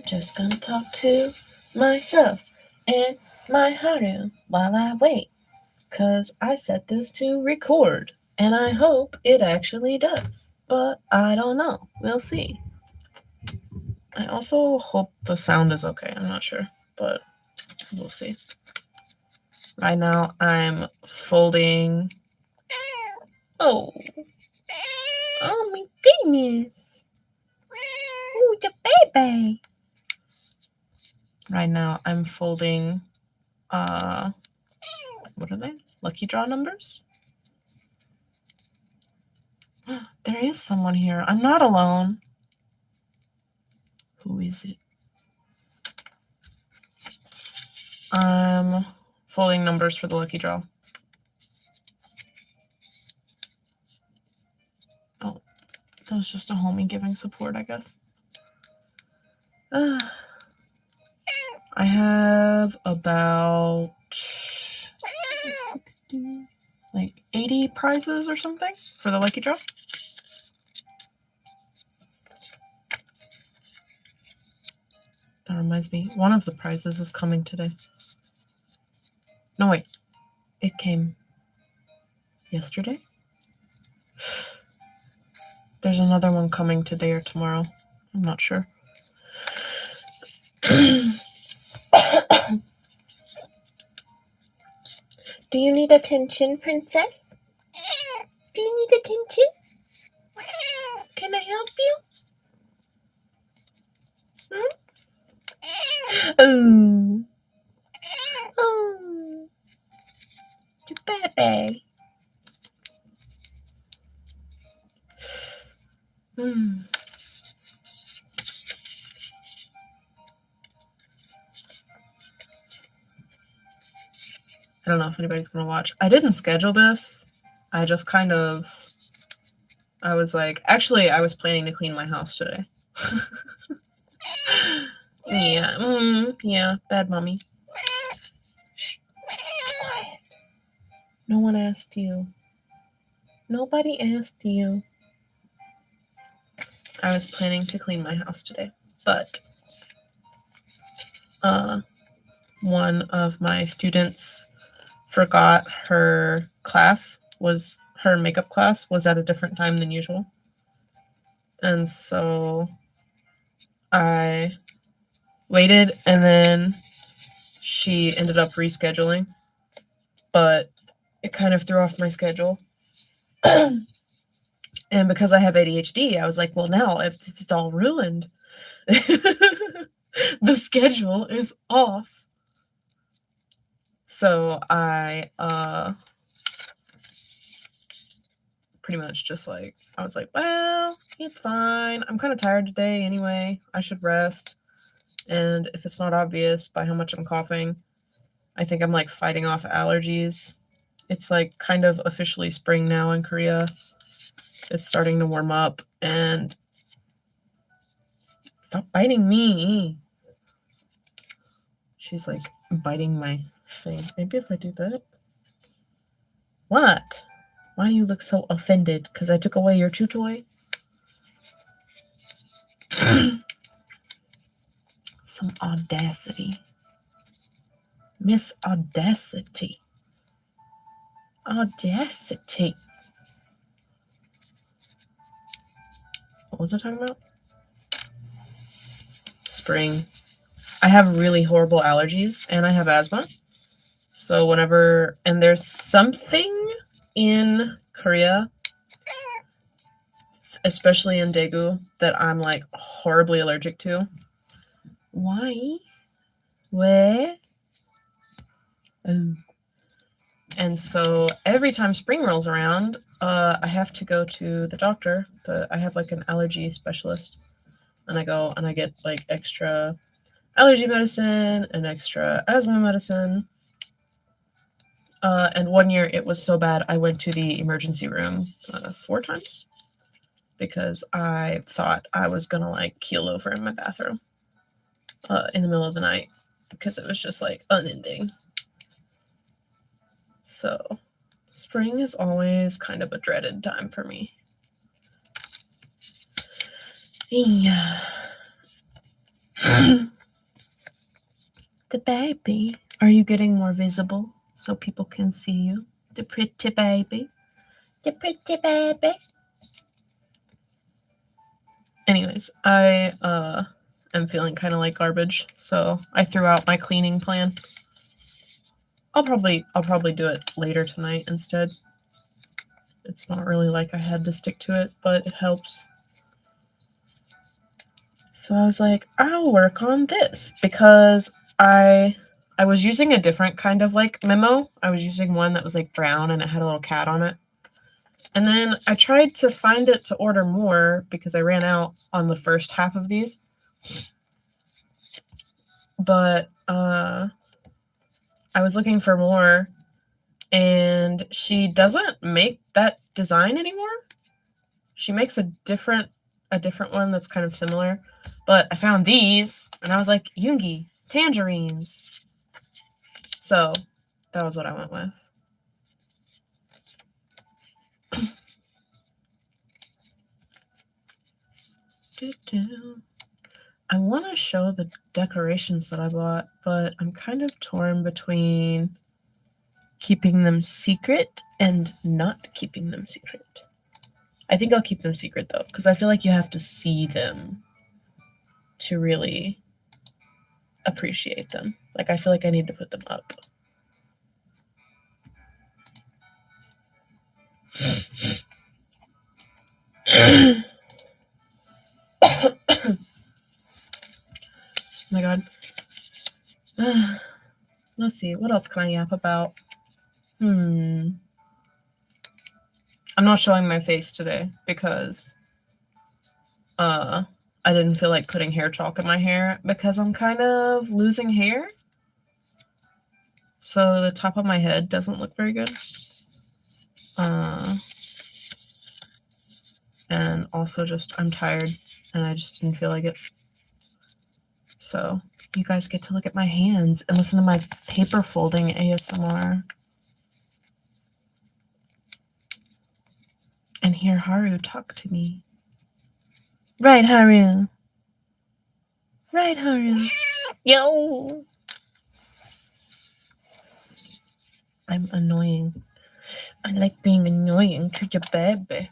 Just gonna talk to myself and my Haru while I wait. Cause I set this to record. And I hope it actually does. But I don't know. We'll see. I also hope the sound is okay. I'm not sure. But we'll see. Right now I'm folding. Oh. Oh my goodness. Oh, the baby. Right now I'm folding what are they? Lucky draw numbers? There is someone here. I'm not alone. Who is it? I'm folding numbers for the lucky draw. Oh, that was just a homie giving support, I guess. I have about 60, like 80 prizes or something for the lucky draw. That reminds me, one of the prizes is coming today. No, wait. It came yesterday? There's another one coming today or tomorrow. I'm not sure. Do you need attention, princess? Do you need attention? Can I help you? Oh. Oh. You baby. I don't know if anybody's going to watch. I didn't schedule this. I just kind of, I was like, actually, I was planning to clean my house today. Yeah, bad mommy. Shh, quiet. No one asked you. Nobody asked you. I was planning to clean my house today, but one of my students forgot her makeup class was at a different time than usual. And so I waited, and then she ended up rescheduling, but it kind of threw off my schedule. And because I have ADHD, I was like, well, now if it's all ruined, the schedule is off. So I pretty much just like, I was like, well, it's fine. I'm kind of tired today anyway. I should rest. And if it's not obvious by how much I'm coughing, I think I'm like fighting off allergies. It's like kind of officially spring now in Korea. It's starting to warm up, and stop biting me. She's like biting my thing. Maybe if I do that. What? Why do you look so offended? Because I took away your chew toy? Some audacity. Miss Audacity. Audacity. What was I talking about? Spring. I have really horrible allergies, and I have asthma. So whenever, and there's something in Korea, especially in Daegu, that I'm like horribly allergic to. Why? Where? Oh. And so every time spring rolls around, I have to go to the doctor. I have like an allergy specialist, and I go and I get like extra allergy medicine and extra asthma medicine. And one year it was so bad I went to the emergency room 4 times because I thought I was gonna like keel over in my bathroom in the middle of the night because it was just like unending. So spring is always kind of a dreaded time for me. Yeah. The baby. Are you getting more visible so people can see you? The pretty baby. The pretty baby. Anyways, I am feeling kind of like garbage, so I threw out my cleaning plan. I'll probably do it later tonight instead. It's not really like I had to stick to it, but it helps. So I was like, I'll work on this because I was using a different kind of like memo. I was using one that was like brown and it had a little cat on it. And then I tried to find it to order more because I ran out on the first half of these. But I was looking for more and she doesn't make that design anymore. She makes a different one that's kind of similar. But I found these and I was like, Yoongi, tangerines. So that was what I went with. I want to show the decorations that I bought, but I'm kind of torn between keeping them secret and not keeping them secret. I think I'll keep them secret though, because I feel like you have to see them to really appreciate them. Like I feel like I need to put them up. Oh my god. Let's see, what else can I yap about? I'm not showing my face today because I didn't feel like putting hair chalk in my hair because I'm kind of losing hair. So the top of my head doesn't look very good. And also just I'm tired and I just didn't feel like it. So you guys get to look at my hands and listen to my paper folding ASMR. And hear Haru talk to me. Right, Haru. Right, Haru. Yo. I'm annoying. I like being annoying to the baby.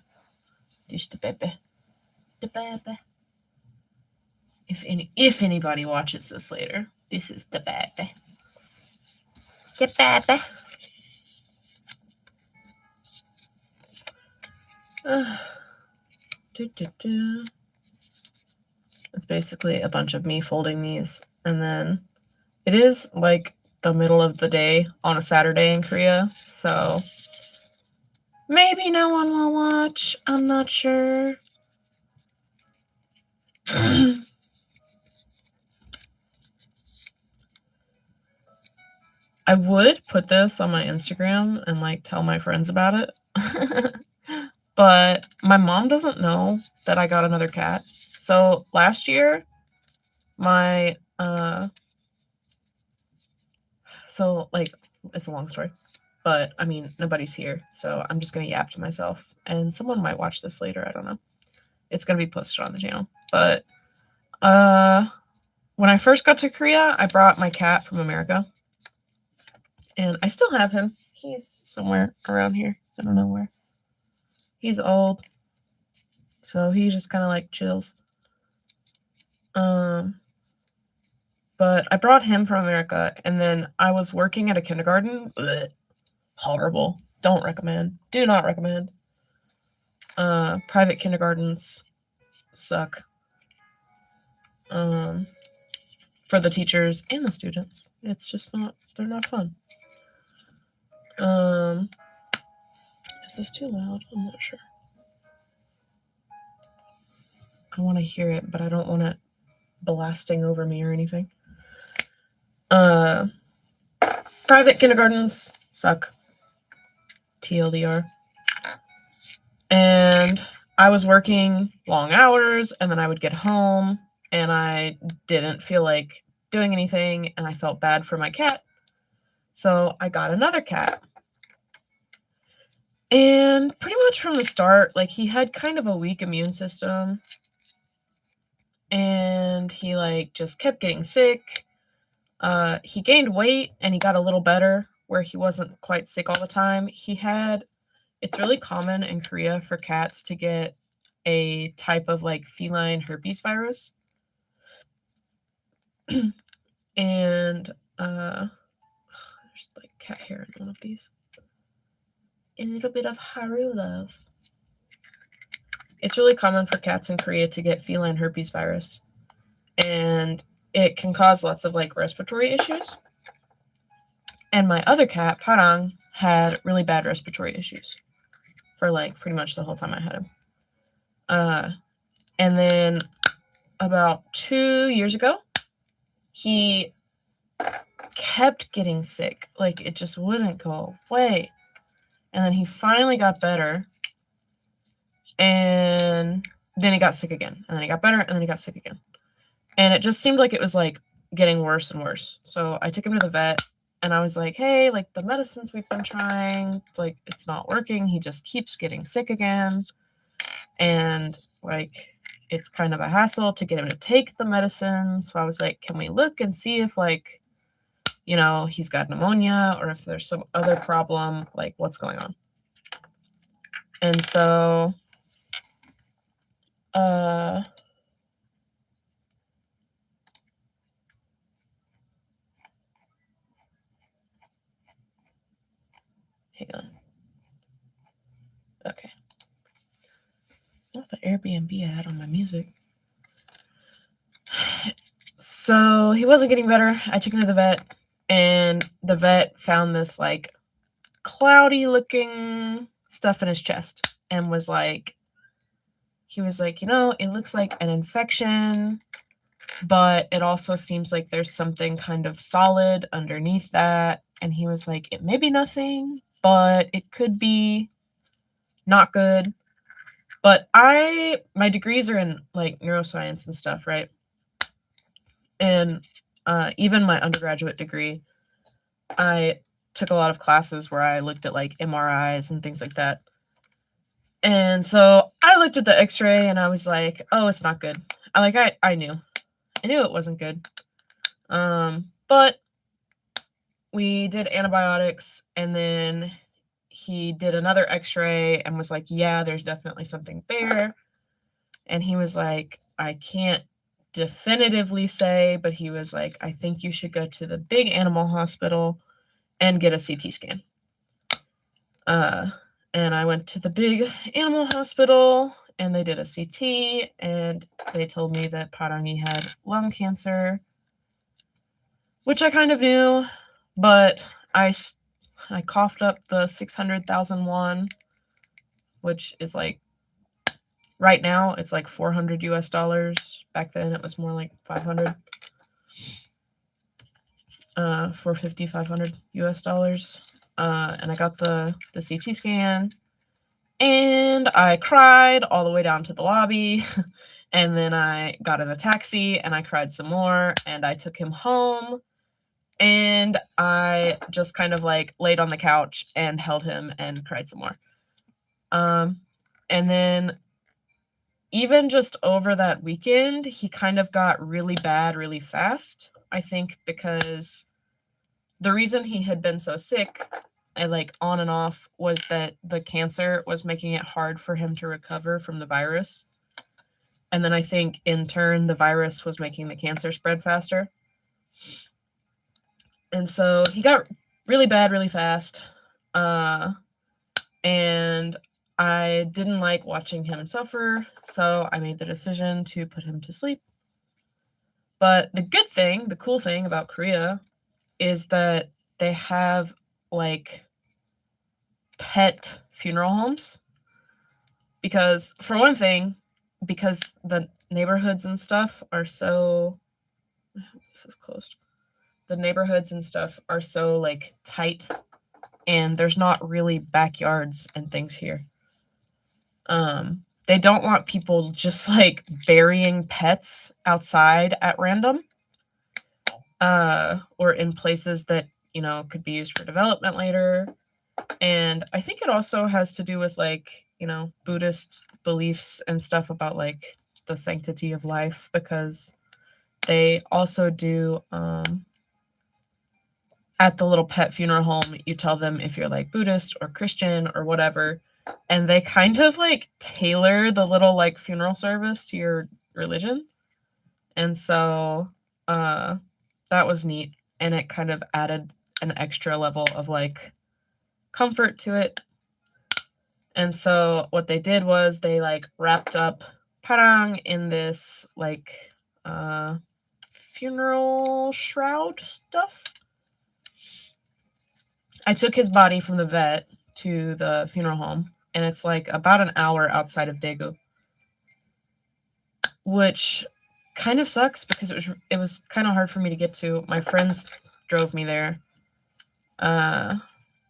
This the baby. The baby. If anybody watches this later, this is the baby. The baby. It's basically a bunch of me folding these, and then it is like the middle of the day on a Saturday in Korea, so maybe no one will watch. I'm not sure. I would put this on my Instagram and like tell my friends about it. But my mom doesn't know that I got another cat. So last year, my so like it's a long story, but I mean nobody's here, so I'm just gonna yap to myself, and someone might watch this later. I don't know. It's gonna be posted on the channel. But when I first got to Korea, I brought my cat from America, and I still have him. He's somewhere around here. I don't know where. He's old, so he just kind of like chills. But I brought him from America, and then I was working at a kindergarten. Blech. Horrible. Don't recommend. Do not recommend. Private kindergartens suck. For the teachers and the students. It's just not, they're not fun. Is this too loud? I'm not sure. I want to hear it, but I don't want it blasting over me or anything. Private kindergartens suck. TLDR. And I was working long hours, and then I would get home, and I didn't feel like doing anything, and I felt bad for my cat. So I got another cat. And pretty much from the start, like he had kind of a weak immune system. and he like just kept getting sick. He gained weight and he got a little better where he wasn't quite sick all the time. It's really common in Korea for cats to get a type of like feline herpes virus. And there's like cat hair in one of these. A little bit of Haru love. It's really common for cats in Korea to get feline herpes virus. And it can cause lots of like respiratory issues. And my other cat, Parang, had really bad respiratory issues for like pretty much the whole time I had him. And then about 2 years ago, he kept getting sick. Like it just wouldn't go away. And then he finally got better. And then he got sick again. And then he got better. And then he got sick again. And it just seemed like it was like getting worse and worse. So I took him to the vet. And I was like, hey, like the medicines we've been trying, like it's not working. He just keeps getting sick again. And like it's kind of a hassle to get him to take the medicine. So I was like, can we look and see if like, you know, he's got pneumonia or if there's some other problem, like what's going on. And so hang on. Okay. Not the Airbnb I had on my music. So he wasn't getting better. I took him to the vet, and the vet found this like cloudy looking stuff in his chest and was like, he was like, you know, it looks like an infection, but it also seems like there's something kind of solid underneath that. And he was like, it may be nothing, but it could be not good. But my degrees are in like neuroscience and stuff, right? And even my undergraduate degree, I took a lot of classes where I looked at like MRIs and things like that. And so I looked at the x-ray and I was like, oh, it's not good. I knew it wasn't good. But we did antibiotics, and then he did another x-ray and was like, yeah, there's definitely something there. And he was like, I can't definitively say, but he was like, I think you should go to the big animal hospital and get a CT scan. And I went to the big animal hospital and they did a CT and they told me that Parangi had lung cancer, which I kind of knew, but I coughed up the 600,000 won, which is like, right now it's like $400 US. Back then it was more like 500. 450, 500 US. And I got the CT scan and I cried all the way down to the lobby. And then I got in a taxi and I cried some more and I took him home and I just kind of like laid on the couch and held him and cried some more. And then even just over that weekend, he kind of got really bad really fast. I think because the reason he had been so sick, like on and off, was that the cancer was making it hard for him to recover from the virus. And then I think in turn, the virus was making the cancer spread faster. And so he got really bad really fast. And I didn't like watching him suffer. So I made the decision to put him to sleep. But the cool thing about Korea is that they have like pet funeral homes. Because for one thing, because the neighborhoods and stuff are so, this is closed. The neighborhoods and stuff are so like tight and there's not really backyards and things here. They don't want people just like burying pets outside at random, or in places that, you know, could be used for development later. And I think it also has to do with like, you know, Buddhist beliefs and stuff about like the sanctity of life, because they also do, at the little pet funeral home, you tell them if you're like Buddhist or Christian or whatever, and they kind of like tailor the little like funeral service to your religion. And so that was neat, and it kind of added an extra level of like comfort to it. And so what they did was they like wrapped up Parang in this like funeral shroud stuff. I took his body from the vet to the funeral home, and it's like about an hour outside of Daegu, which kind of sucks because it was kind of hard for me to get to. My friends drove me there, and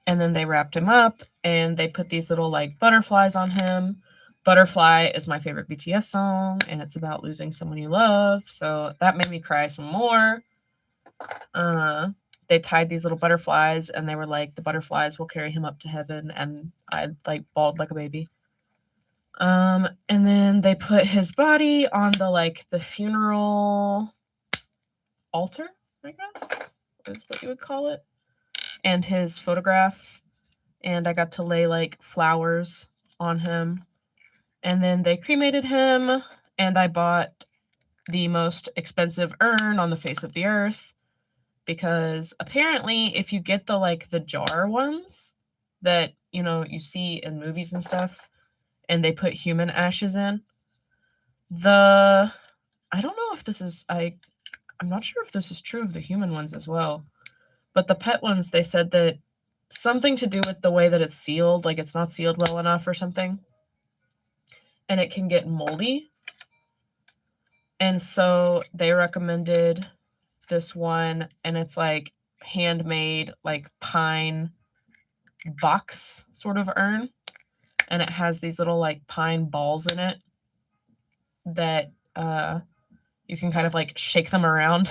then they wrapped him up, and they put these little like butterflies on him. Butterfly is my favorite BTS song, and it's about losing someone you love, so that made me cry some more. They tied these little butterflies, and they were like, the butterflies will carry him up to heaven, and I like bawled like a baby. And then they put his body on the funeral altar, I guess is what you would call it, and his photograph, and I got to lay like flowers on him. And then they cremated him, and I bought the most expensive urn on the face of the earth, because apparently if you get the jar ones that, you see in movies and stuff, and they put human ashes in, I don't know if this is, I'm not sure if this is true of the human ones as well, but the pet ones, they said that something to do with the way that it's sealed, like it's not sealed well enough or something, and it can get moldy. And so they recommended this one, and it's like handmade, like pine box sort of urn, and it has these little like pine balls in it that you can kind of like shake them around.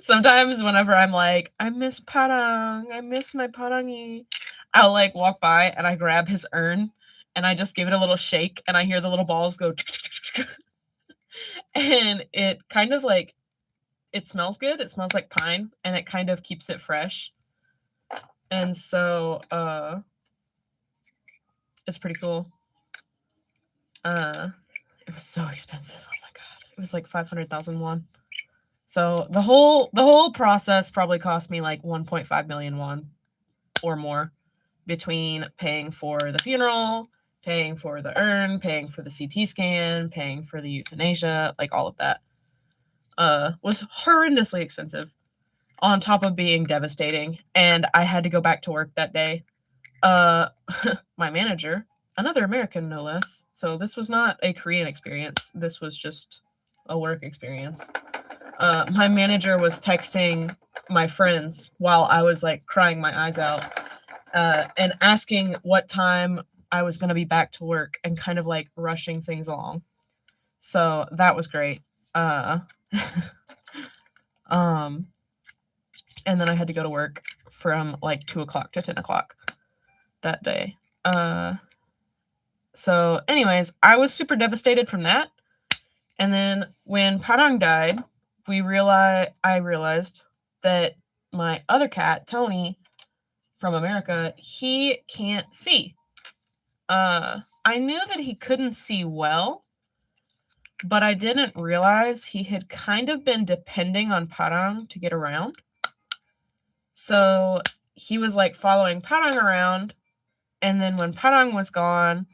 Sometimes whenever I'm like, I miss Parang, I miss my Parangi, I'll like walk by and I grab his urn and I just give it a little shake, and I hear the little balls go and it kind of like, it smells good. It smells like pine, and it kind of keeps it fresh. And so it's pretty cool. It was so expensive. Oh my god. It was like 500,000 won. So the whole process probably cost me like 1.5 million won or more, between paying for the funeral, paying for the urn, paying for the CT scan, paying for the euthanasia, like all of that. Was horrendously expensive, on top of being devastating. And I had to go back to work that day. My manager, another American no less, so this was not a Korean experience, this was just a work experience. My manager was texting my friends while I was like crying my eyes out, and asking what time I was going to be back to work, and kind of like rushing things along. So that was great. And then I had to go to work from like 2 o'clock to 10 o'clock that day. So anyways, I was super devastated from that. And then when Parang died, I realized that my other cat, Tony, from America, he can't see. I knew that he couldn't see well, but I didn't realize he had kind of been depending on Parang to get around. So he was like following Parang around, and then when Parang was gone,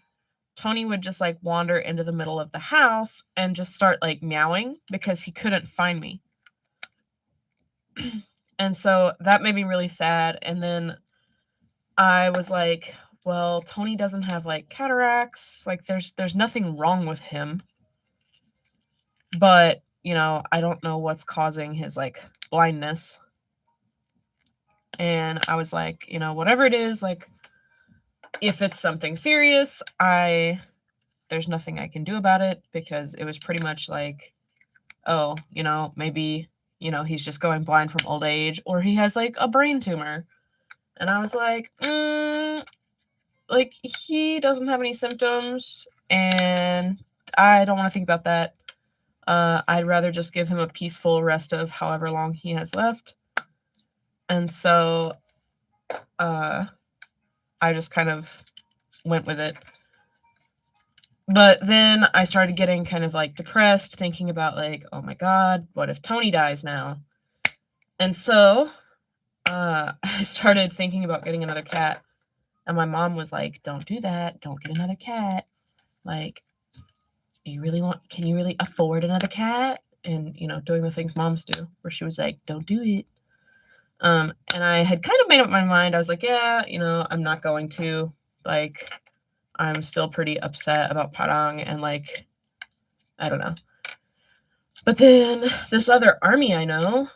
Tony would just like wander into the middle of the house and just start like meowing because he couldn't find me. And so that made me really sad. And then I was like, well, Tony doesn't have like cataracts. Like there's nothing wrong with him. But, I don't know what's causing his like blindness. And I was like, whatever it is, like if it's something serious, there's nothing I can do about it, because it was pretty much like, oh, maybe, he's just going blind from old age, or he has like a brain tumor. And I was like, like he doesn't have any symptoms, and I don't want to think about that. I'd rather just give him a peaceful rest of however long he has left. And so I just kind of went with it. But then I started getting kind of like depressed, thinking about like, oh my God, what if Tony dies now? And so I started thinking about getting another cat. And my mom was like, don't do that. Don't get another cat. Like, can you really afford another cat? And, doing the things moms do, where she was like, don't do it. And I had kind of made up my mind. I was like, yeah, I'm not going to. Like, I'm still pretty upset about Parang and like, I don't know. But then this other Army I know,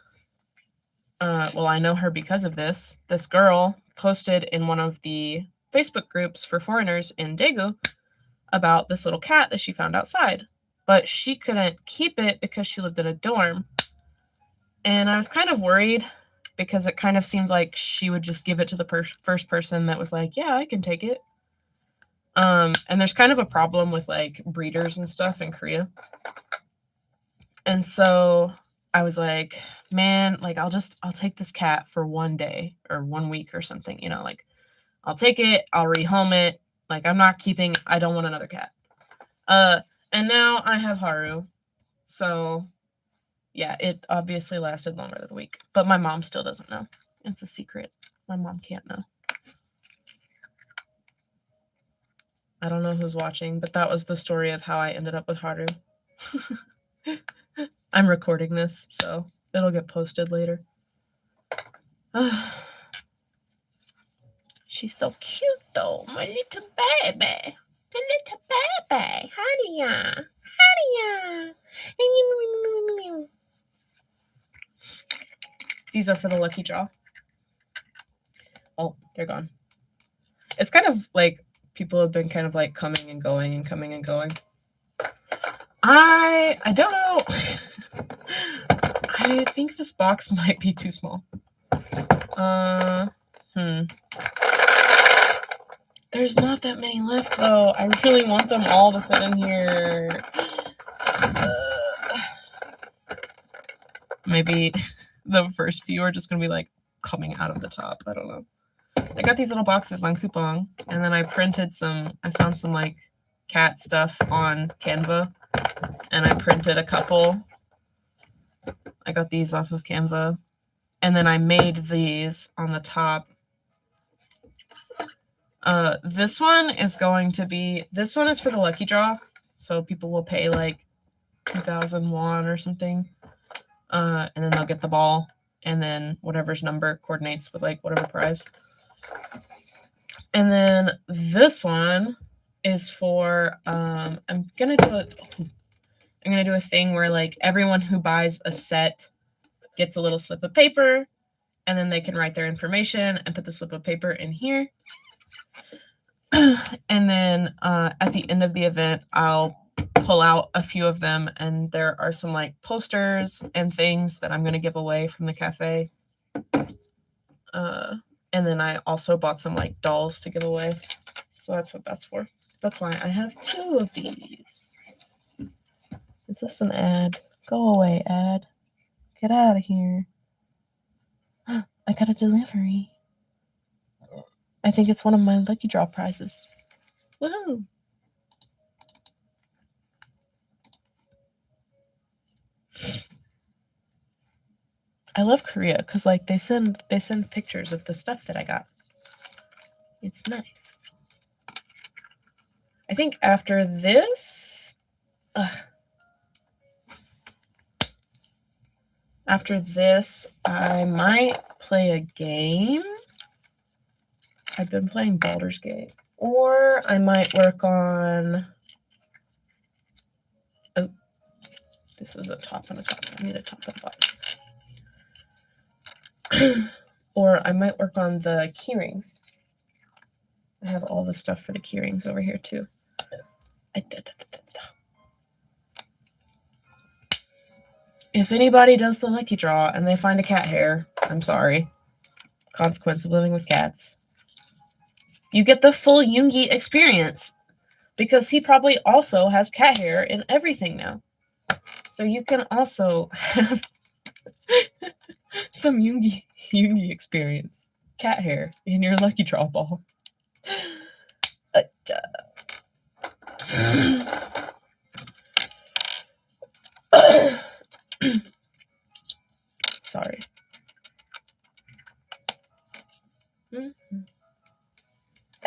I know her because of this girl posted in one of the Facebook groups for foreigners in Daegu about this little cat that she found outside, but she couldn't keep it because she lived in a dorm. And I was kind of worried because it kind of seemed like she would just give it to the first person that was like, yeah, I can take it. And there's kind of a problem with like breeders and stuff in Korea. And so I was like, man, like I'll take this cat for 1 day or 1 week or something, like I'll take it, I'll rehome it. Like I don't want another cat. And now I have Haru. So yeah, it obviously lasted longer than a week, but my mom still doesn't know. It's a secret. My mom can't know. I don't know who's watching, but that was the story of how I ended up with Haru. I'm recording this, so it'll get posted later. She's so cute, though. My little baby. My little baby. Haria. Haria. These are for the lucky draw. Oh, they're gone. It's kind of like people have been kind of like coming and going and coming and going. I don't know. I think this box might be too small. There's not that many left, though. I really want them all to fit in here. Maybe the first few are just going to be, like, coming out of the top. I don't know. I got these little boxes on Coupon, and then I found some, like, cat stuff on Canva, and I printed a couple. I got these off of Canva, and then I made these on the top. This one is for the lucky draw, so people will pay like 2,000 won or something, and then they'll get the ball, and then whatever's number coordinates with like whatever prize. And then this one is for I'm gonna do a thing where like everyone who buys a set gets a little slip of paper, and then they can write their information and put the slip of paper in here. And then at the end of the event, I'll pull out a few of them, and there are some like posters and things that I'm going to give away from the cafe. And then I also bought some like dolls to give away. So that's what that's for. That's why I have 2 of these. Is this an ad? Go away, ad. Get out of here. I got a delivery. I think it's one of my lucky draw prizes. Woohoo! I love Korea because like they send pictures of the stuff that I got. It's nice. I think after this, I might play a game. I've been playing Baldur's Gate, or I might work on. Oh, this is a top and a top. I need a top and a bottom. Or I might work on the keyrings. I have all the stuff for the keyrings over here too. If anybody does the lucky draw and they find a cat hair, I'm sorry. Consequence of living with cats. You get the full Yoongi experience. because he probably also has cat hair in everything now. So you can also have some Yoongi experience. Cat hair in your Lucky Draw ball. Sorry.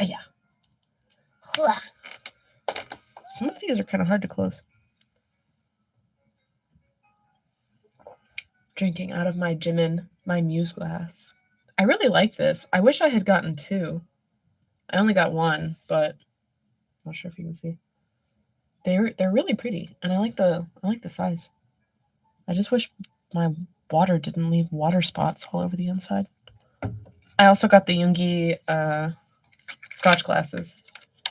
Yeah. Some of these are kind of hard to close. Drinking out of my Jimin, my Muse glass. I really like this. I wish I had gotten 2. I only got 1, but I'm not sure if you can see. They're really pretty, and I like the size. I just wish my water didn't leave water spots all over the inside. I also got the Yoongi Scotch glasses.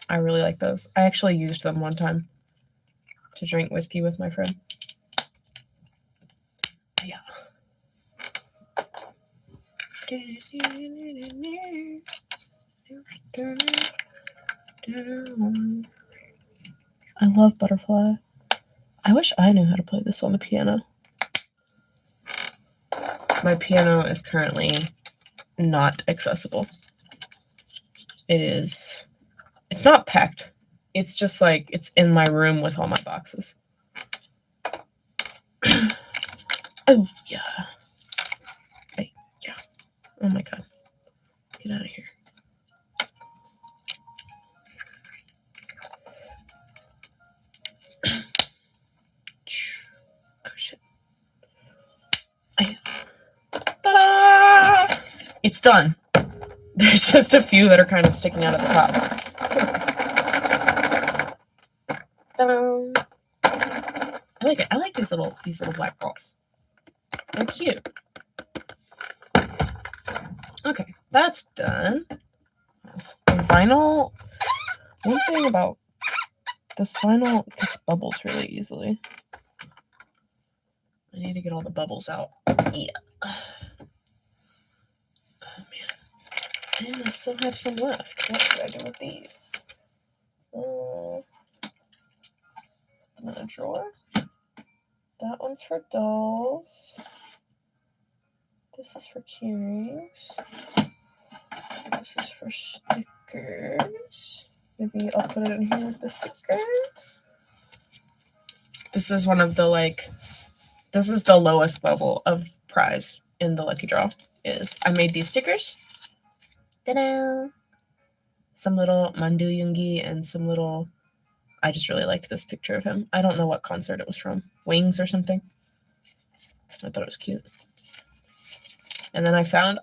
I really like those. I actually used them one time to drink whiskey with my friend. Yeah. I love Butterfly. I wish I knew how to play this on the piano. My piano is currently not accessible. It's not packed. It's just like it's in my room with all my boxes. Oh, yeah. Hey, yeah. Oh my god. Get out of here. Oh shit. Ta-da! It's done. There's just a few that are kind of sticking out at the top. Ta-da! I like it. I like these little black balls. They're cute. Okay, that's done. Vinyl. One thing about this vinyl gets bubbles really easily. I need to get all the bubbles out. Yeah. Oh man. And I still have some left. What should I do with these? In a drawer. That one's for dolls. This is for keyrings. This is for stickers. Maybe I'll put it in here with the stickers. This is one of the this is the lowest level of prize in the Lucky Draw. Is I made these stickers. Ta-da! Some little Mandu Yoongi and some little. I just really liked this picture of him. I don't know what concert it was from. Wings or something. I thought it was cute. And then I found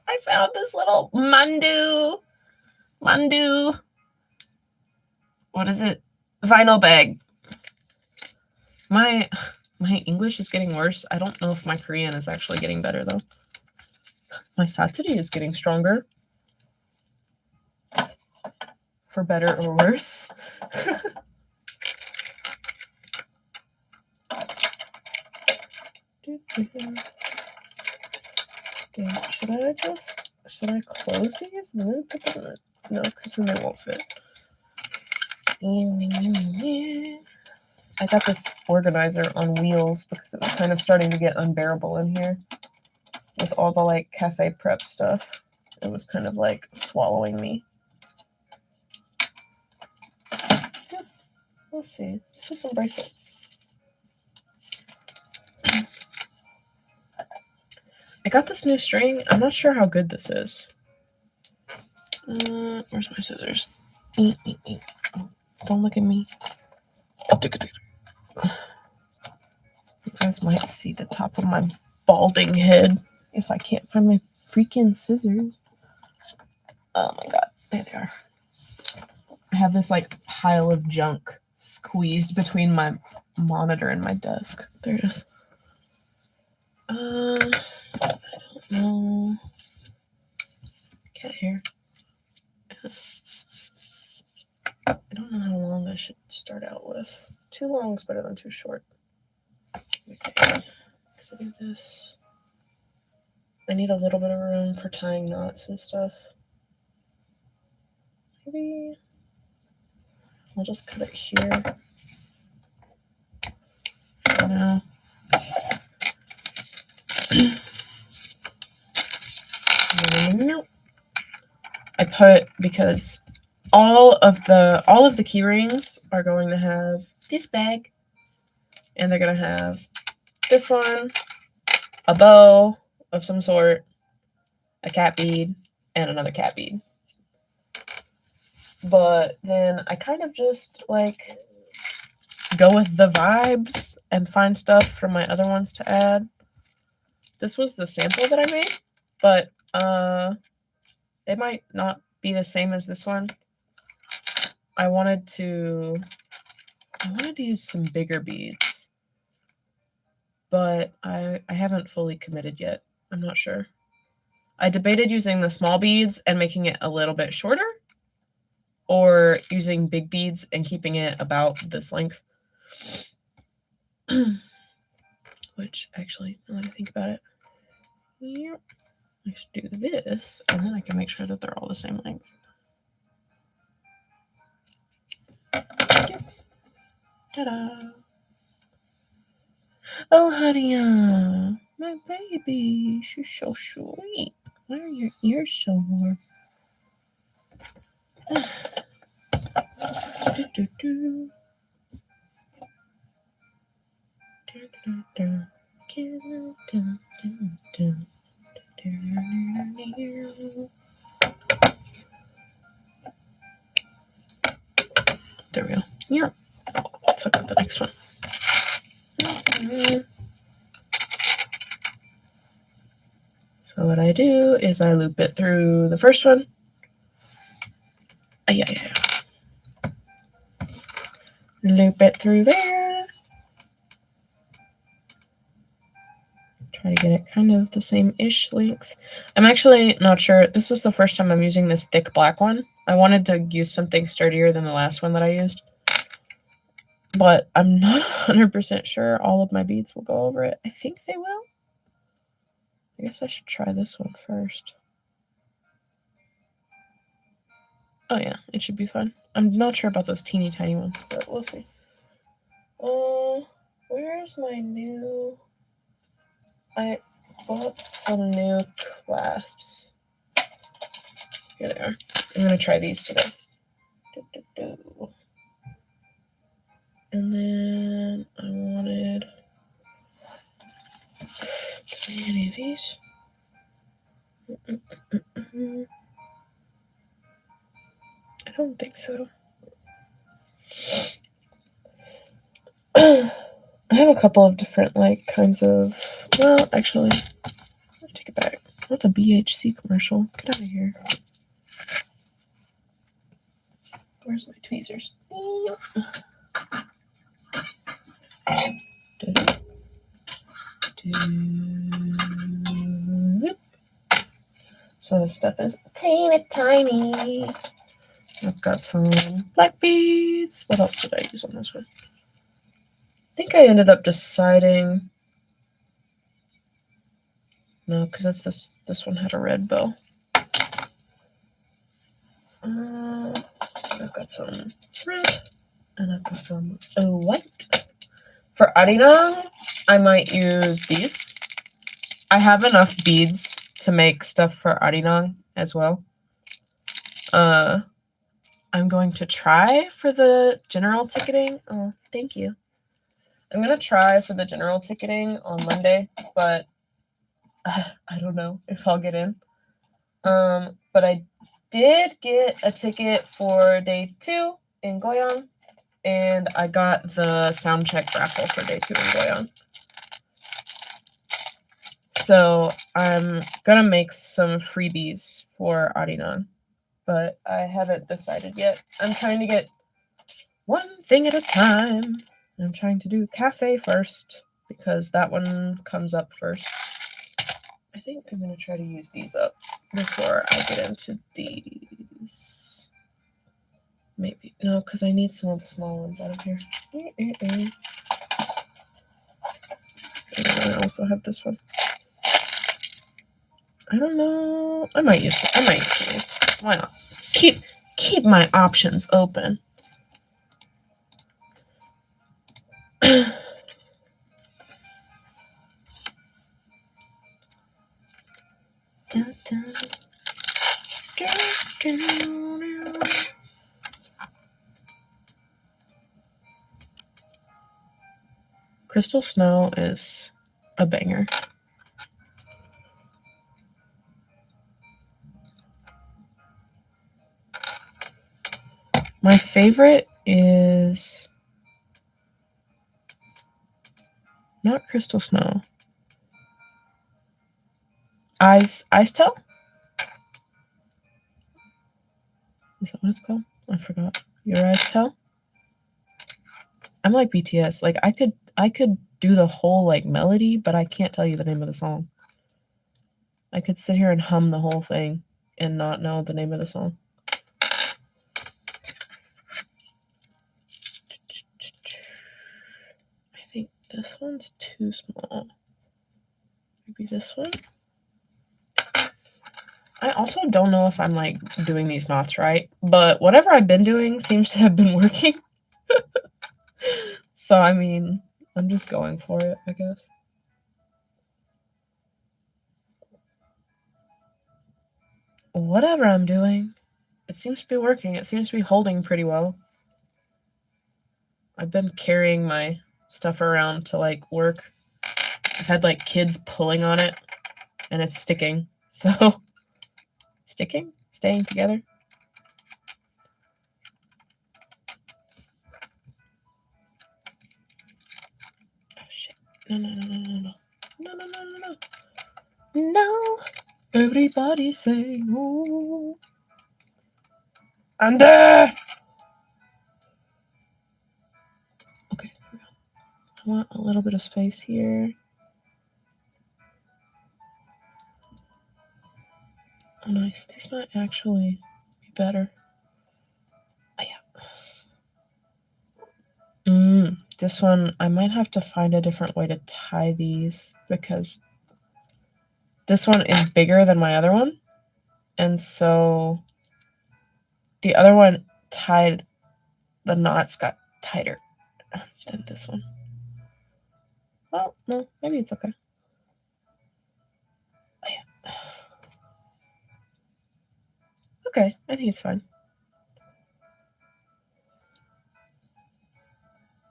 this little Mandu. What is it? Vinyl bag. My English is getting worse. I don't know if my Korean is actually getting better though. My Saturday is getting stronger. For better or worse. Should I close these and then put them in? No, because then they won't fit. I got this organizer on wheels because it was kind of starting to get unbearable in here with all the cafe prep stuff. It was kind of swallowing me. Let's see. Let's do some bracelets. I got this new string. I'm not sure how good this is. Where's my scissors? Don't look at me. You guys might see the top of my balding head if I can't find my freaking scissors. Oh my god. There they are. I have this pile of junk squeezed between my monitor and my desk. There it is. I don't know. Cat hair. I don't know how long I should start out with. Too long is better than too short. Okay. So do this. I need a little bit of room for tying knots and stuff. Maybe I'll just cut it here for now. I put, because all of the key rings are going to have this bag, and they're going to have this one, a bow of some sort, a cat bead, and another cat bead. But then I kind of just like go with the vibes and find stuff from my other ones to add. This was the sample that I made, but they might not be the same as this one. I wanted to use some bigger beads, but I haven't fully committed yet. I'm not sure. I debated using the small beads and making it a little bit shorter, or using big beads and keeping it about this length. Which, actually, now that I think about it, I should do this, and then I can make sure that they're all the same length. Ta-da! Oh, honey, my baby, she's so sweet. Why are your ears so warm? There we go. Yeah. Let's look at the next one. So what I do is I loop it through the first one. Yeah. Loop it through there. Try to get it kind of the same-ish length. I'm actually not sure. This is the first time I'm using this thick black one. I wanted to use something sturdier than the last one that I used, but I'm not 100% sure all of my beads will go over it. I think they will. I guess I should try this one first. Oh yeah, it should be fun. I'm not sure about those teeny tiny ones, but we'll see. Where's my new... I bought some new clasps. Here they are. I'm going to try these today. And then I wanted... any of these? I don't think so. I have a couple of different, like, kinds of... Well, actually, I'll take it back. Not the BHC commercial. Get out of here. Where's my tweezers? So this stuff is teeny tiny. I've got some black beads. What else did I use on this one? I think I ended up deciding... No, because that's this one had a red bow. I've got some red, and I've got some white. For arirang, I might use these. I have enough beads to make stuff for arirang as well. I'm going to try for the general ticketing. Oh, thank you. I'm going to try for the general ticketing on Monday, but I don't know if I'll get in. But I did get a ticket for day 2 in Goyang, and I got the sound check raffle for day 2 in Goyang. So I'm going to make some freebies for arirang, but I haven't decided yet. I'm trying to get one thing at a time. I'm trying to do cafe first, because that one comes up first. I think I'm going to try to use these up before I get into these. Maybe. No, because I need some of the small ones out of here. And I also have this one. I don't know. I might use these. Why not? Let's keep my options open. Crystal Snow is a banger. My favorite is not Crystal Snow. Ice Tell? Is that what it's called? I forgot. Your Eyes Tell? I'm like BTS. Like I could do the whole like melody, but I can't tell you the name of the song. I could sit here and hum the whole thing and not know the name of the song. I think this one's too small. Maybe this one? I also don't know if I'm like doing these knots right, but whatever I've been doing seems to have been working. So, I mean, I'm just going for it, I guess. Whatever I'm doing, it seems to be working. It seems to be holding pretty well. I've been carrying my stuff around to like work. I've had like kids pulling on it and it's sticking. So, sticking? Staying together? Oh shit. No. No. Everybody say no. Under! Okay. I want a little bit of space here. Oh, nice. These might actually be better. Oh, yeah. This one, I might have to find a different way to tie these because this one is bigger than my other one. And so the other one the knots got tighter than this one. Well, no, maybe it's okay. Oh, yeah. Okay, I think it's fine.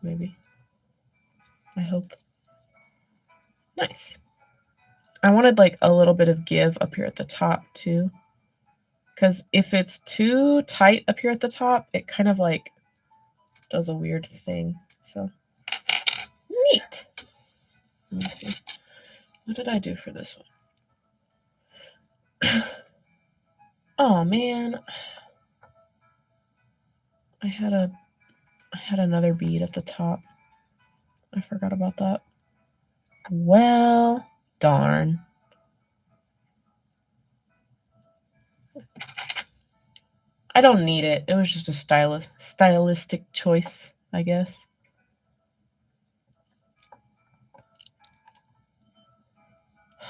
Maybe. I hope. Nice. I wanted like a little bit of give up here at the top too. Because if it's too tight up here at the top, it kind of like does a weird thing. So neat. Let me see. What did I do for this one? Oh man. I had another bead at the top. I forgot about that. Well, darn. I don't need it. It was just a stylistic choice, I guess.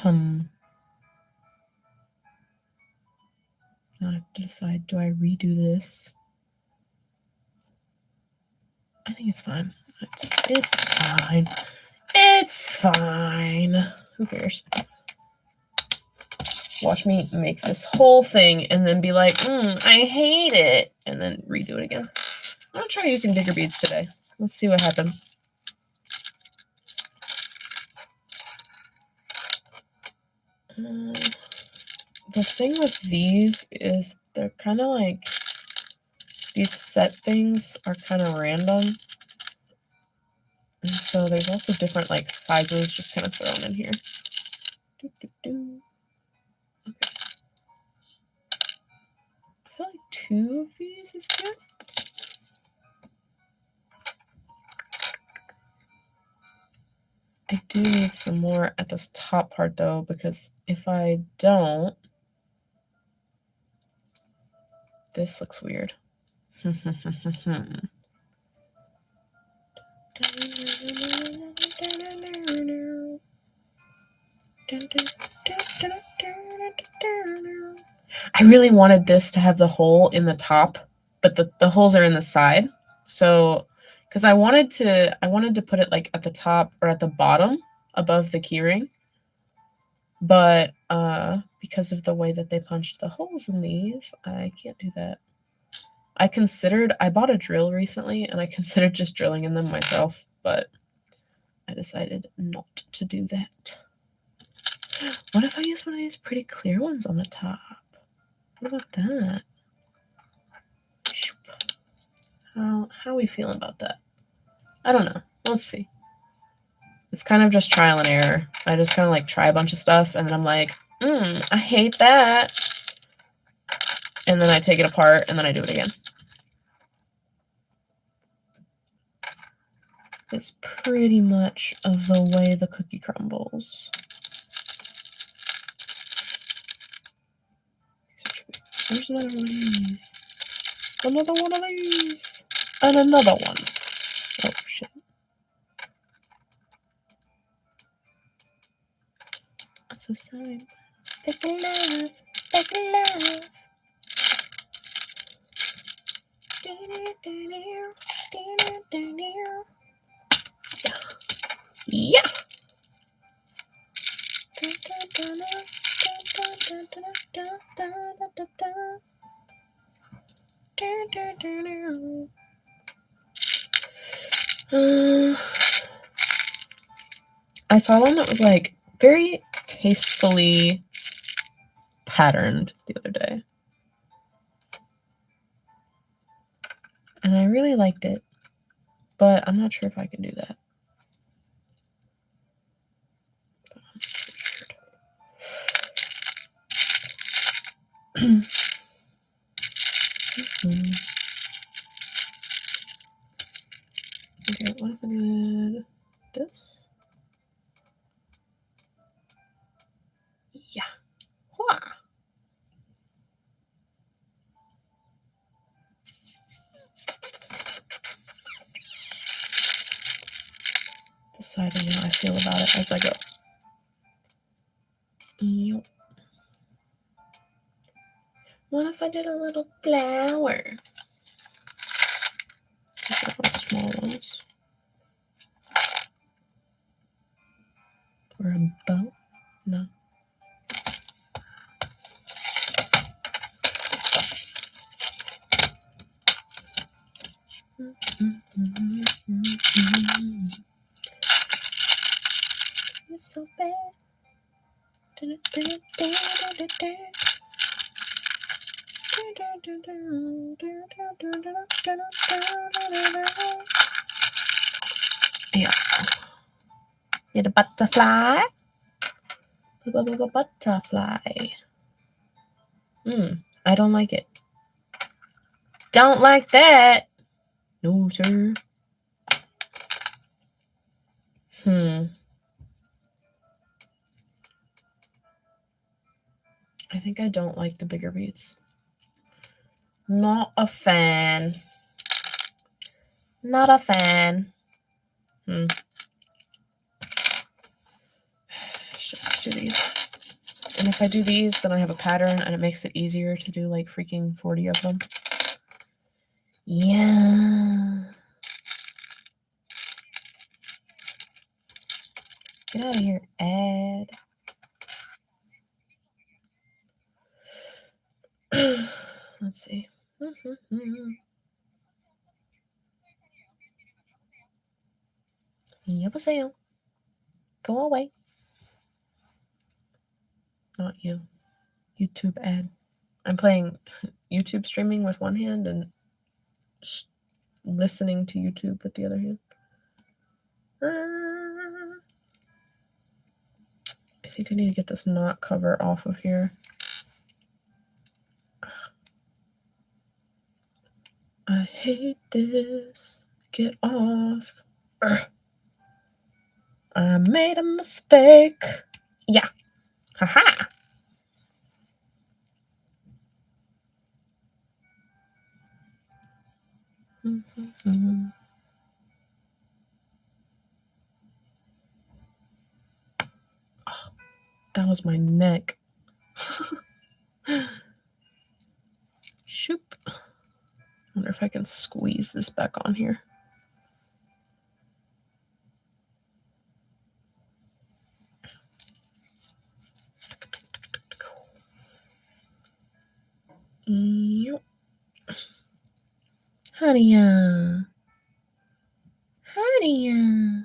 Now I have to decide, do I redo this? I think it's fine. It's fine. It's fine. Who cares? Watch me make this whole thing and then be like, I hate it. And then redo it again. I'm going to try using bigger beads today. Let's see what happens. The thing with these is they're kind of like, these set things are kind of random. And so there's lots of different like sizes just kind of thrown in here. Okay. I feel like 2 of these is good. I do need some more at this top part though, because if I don't, this looks weird. I really wanted this to have the hole in the top, but the holes are in the side. So, because I wanted to put it like at the top or at the bottom above the keyring, but because of the way that they punched the holes in these, I can't do that. I bought a drill recently and I considered just drilling in them myself, but I decided not to do that. What if I use one of these pretty clear ones on the top? What about that? How are we feeling about that? I don't know. Let's see. It's kind of just trial and error. I just kind of like try a bunch of stuff and then I'm like, I hate that. And then I take it apart and then I do it again. It's pretty much of the way the cookie crumbles. There's another one of these. Another one of these. And another one. Oh, shit. I'm so sorry. Take a love. Take a love. Yeah. I saw one that was like very tastefully patterned the other day. And I really liked it, but I'm not sure if I can do that. Okay, what if I did this? Yeah. Wah. Deciding how I feel about it as I go. Yep. What if I did a little flower? Small ones. Or a bow? No. You're so bad. Yeah. Get a butterfly. Butterfly. I don't like it. Don't like that. No, sir. I think I don't like the bigger beads. Not a fan. Not a fan. Let's do these. And if I do these, then I have a pattern and it makes it easier to do like freaking 40 of them. Yeah. Get out of here, Ed. Let's see. Yabaseo. Go away. Not you. YouTube ad. I'm playing YouTube streaming with one hand and listening to YouTube with the other hand. I think I need to get this knot cover off of here. I hate this. Get off. I made a mistake. Yeah. Haha. Oh, that was my neck. Shoop. Wonder if I can squeeze this back on here. Yep. Honey, honey,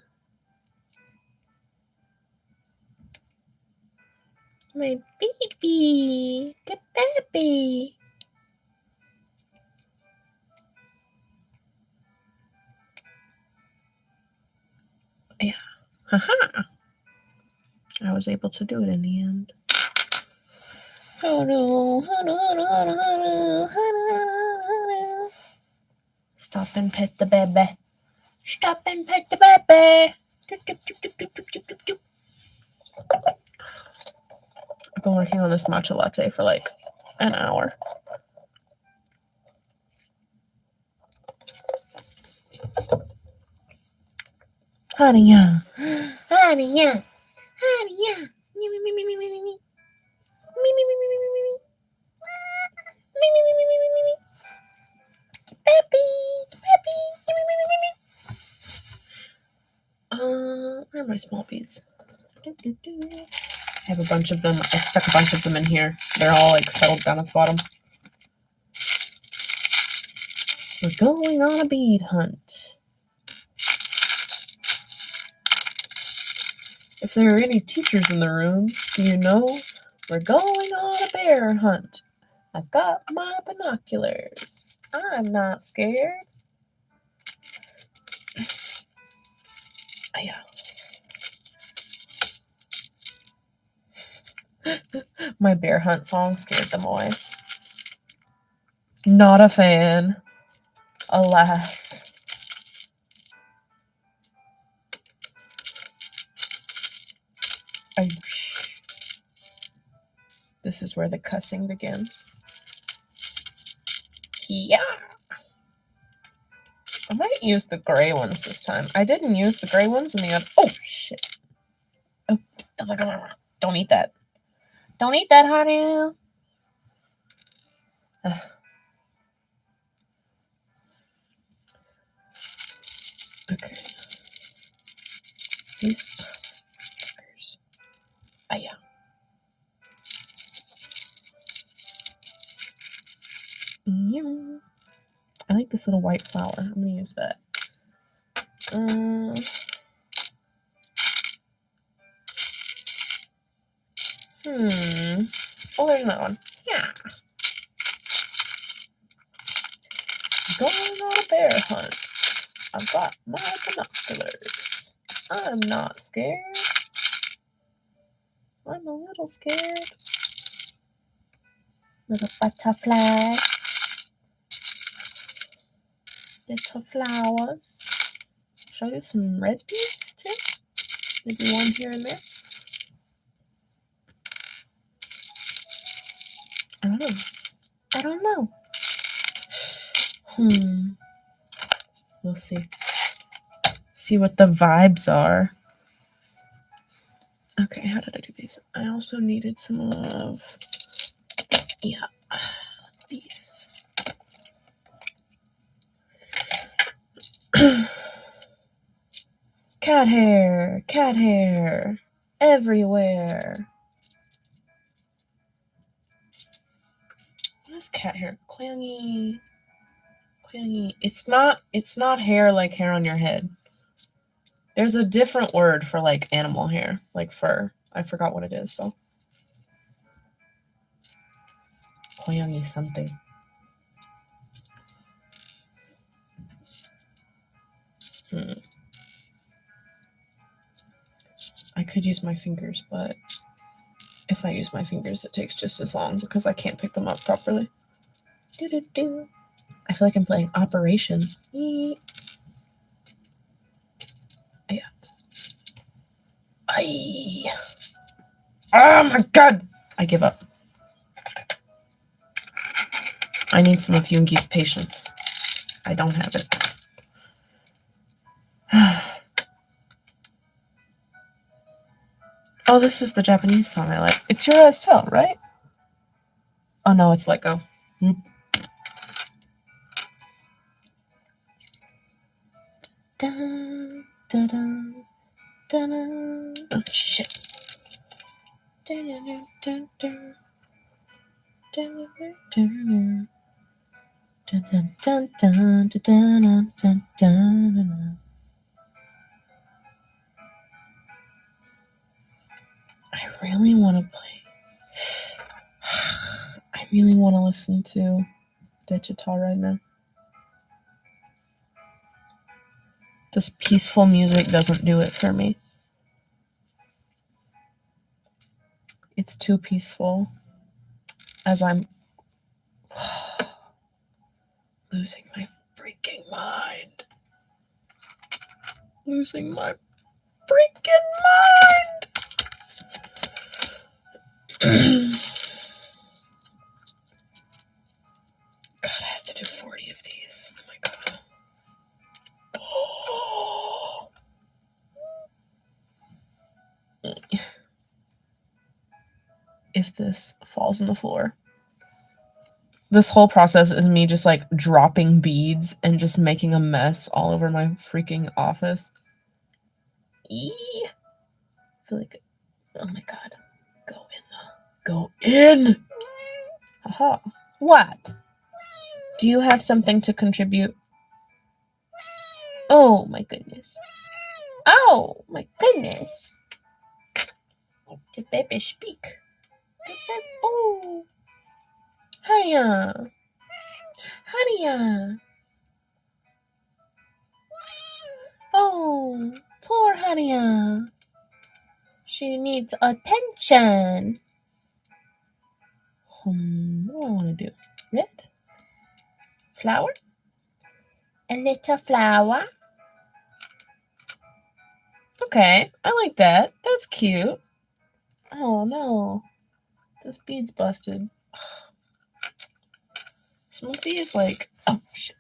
my baby, the baby. Yeah, haha. I was able to do it in the end. Stop and pet the baby. Stop and pet the baby. I've been working on this matcha latte for like an hour. Honey, yeah. Honey, yeah. Honey, yeah. Me, me, me, me, me, me, me, me. Me, me, me, me, me, me, me, me. Me, me, me, me, me, me, me, me. Peppy, Peppy. Me, me, me, me, me, me. Where are my small bees? I have a bunch of them. I stuck a bunch of them in here. They're all like settled down at the bottom. We're going on a bead hunt. If there are any teachers in the room, do you know we're going on a bear hunt? I've got my binoculars. I'm not scared. Yeah. My bear hunt song scared them away. Not a fan. Alas. This is where the cussing begins. Yeah. I might use the gray ones this time. I didn't use the gray ones in the other. Oh, shit. Oh, don't eat that. Don't eat that, Haru. Okay. These fuckers. Yeah. I like this little white flower. I'm gonna use that. Oh, there's another one. Yeah. Going on a bear hunt. I've got my binoculars. I'm not scared. I'm a little scared. Little butterfly. Little flowers. Should I do some red beads too? Maybe one here and there. I don't know. We'll see. See what the vibes are. Okay, how did I do these? I also needed some of, these. Cat hair, everywhere. What is cat hair? Clangy. It's not hair like hair on your head. There's a different word for like animal hair, like fur. I forgot what it is though. Clangy something. I could use my fingers, but if I use my fingers, it takes just as long because I can't pick them up properly. I feel like I'm playing Operation. Yeah. Oh my god! I give up. I need some of Yoongi's patience. I don't have it. Oh, this is the Japanese song I like. It's Your Eyes Tell, right? Oh no, it's Let Go. Dun, dun, dun, dun, dun. Oh shit. Dun, dun, dun, dun. I really want to play. I really want to listen to Digital right now. This peaceful music doesn't do it for me. It's too peaceful. As I'm losing my freaking mind. Losing my freaking mind! God, I have to do 40 of these. Oh my god. Oh. If this falls on the floor. This whole process is me just like dropping beads and just making a mess all over my freaking office. I feel like, oh my god. Go in! Haha. What? Do you have something to contribute? Oh my goodness. Oh my goodness. The baby speak. Oh. Haria. Haria. Oh, poor Haria. She needs attention. What do I want to do? Red? Flower? A little flower? Okay, I like that. That's cute. Oh no. This bead's busted. Some of these, like, oh shit.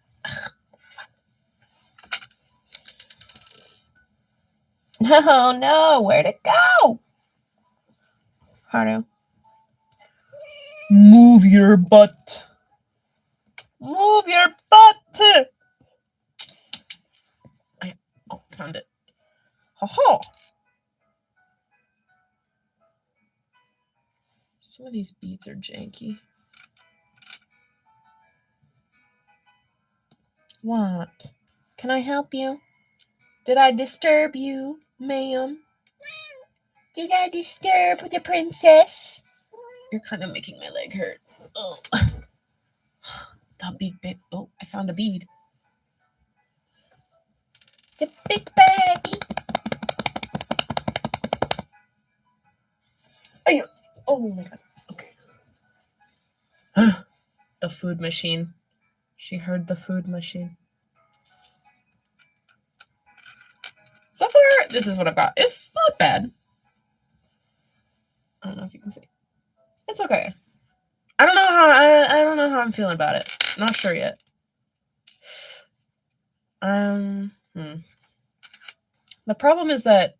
No, no, where'd it go? Haru. Move your butt. Move your butt. Oh, found it. Ha-ha. Some of these beads are janky. What? Can I help you? Did I disturb you, ma'am? Did I disturb the princess? You're kind of making my leg hurt. Oh. The big. Oh, I found a bead. The big baggie. Oh my god. Okay. The food machine. She heard the food machine. So far, this is what I've got. It's not bad. I don't know if you can see. It's okay. I don't know how I'm feeling about it. I'm not sure yet. The problem is that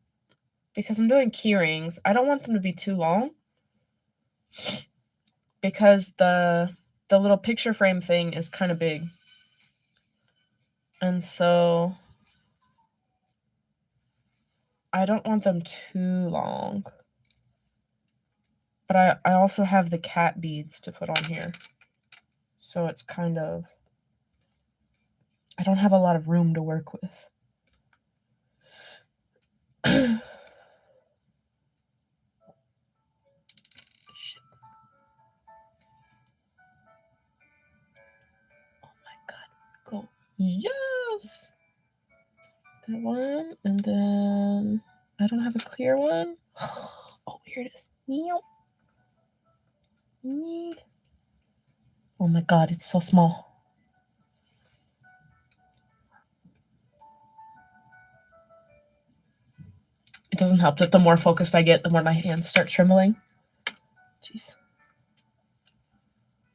because I'm doing key rings, I don't want them to be too long. Because the little picture frame thing is kind of big. And so I don't want them too long. But I also have the cat beads to put on here. So it's kind of, I don't have a lot of room to work with. Shit. Oh my god. Go. Yes! That one. And then I don't have a clear one. Oh, here it is. Meow. Oh my god, it's so small. It doesn't help that the more focused I get, the more my hands start trembling. Jeez.